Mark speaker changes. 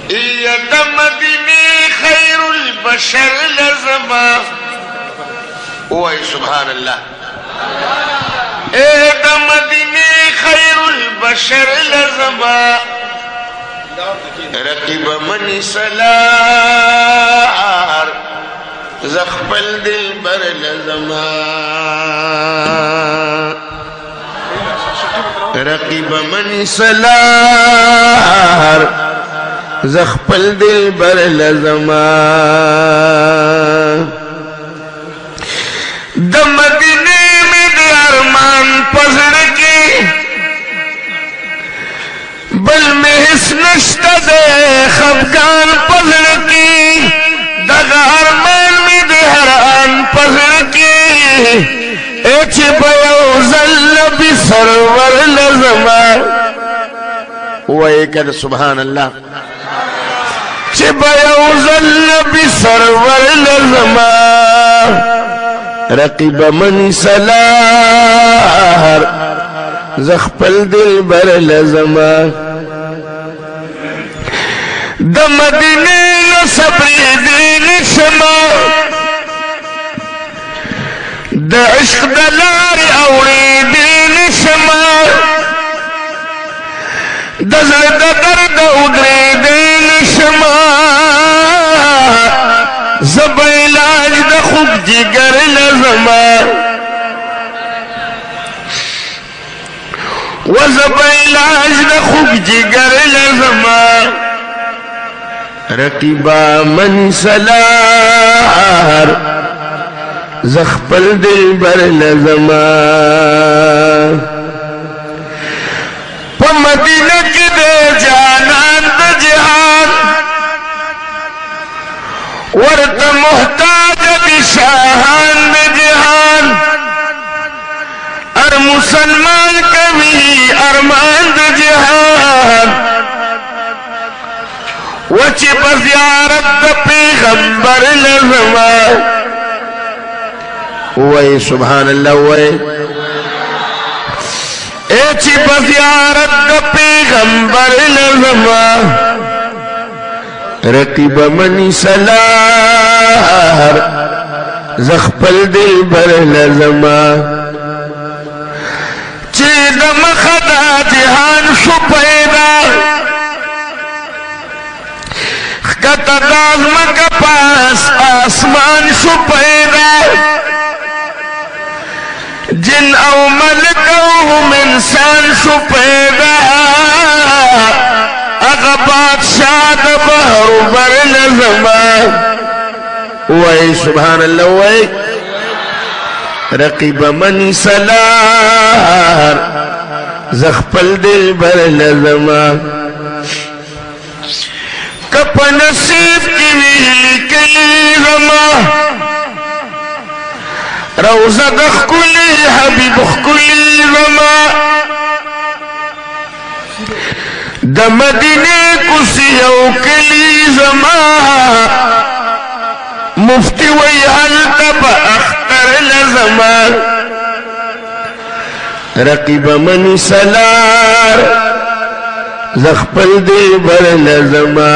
Speaker 1: د مدینه خیر البشر لزما وای سبحان الله د مدینه خیر البشر لزما رقیب من سلار زخپل دل بر لزما رقیب من سلار زخپل دل بر لزما د مدینه میں د ارمان پزړ کې بل میں هیڅ نشته د خفګان پزړ کې د ارمان میں د هران پزړ کې چې په یو ځل به سرور لزما وای کړه سبحان الله چې په یو ځل به سرور لزما رقیب من سلار زخپل دل بر لزما د مدینه نو صبر دین شما د عشق د لارې اورېدل شما د زړه د درد ودرېدل شما زه به علاج د خوږ جګر لزما وزه به علاج د خوږ جګر لزما رقیبا من سلار زخپل دل بر لزما په مدینه کې د جانان د جهان ورته محتاج دي شاهان د جهان ار مسلمان کوي ارمان د جهان وچی بزیارت د پیغمبر لزما وای سبحان الله وای چی بزیارت د پیغمبر لزما رقیب من سلار زخپل دل بر لزما چی د مخدا جهان شو پیدا کتا دازمک پاس آسمان شو پیدا جن او ملک او انسان شو پیدا اغا بادشاہ دا بحر بر لزما وای سبحان اللہ وای رقیب من سلار زخپل دل بر لزما کپ نصیب کی ویلی کلی زما روزه د ښکلي حبیب ښکلي زما د مدینې کوڅې یو کلي زما مفتی وی هلته به اختر لزما رقیب من سلار زخپل دل بر لزما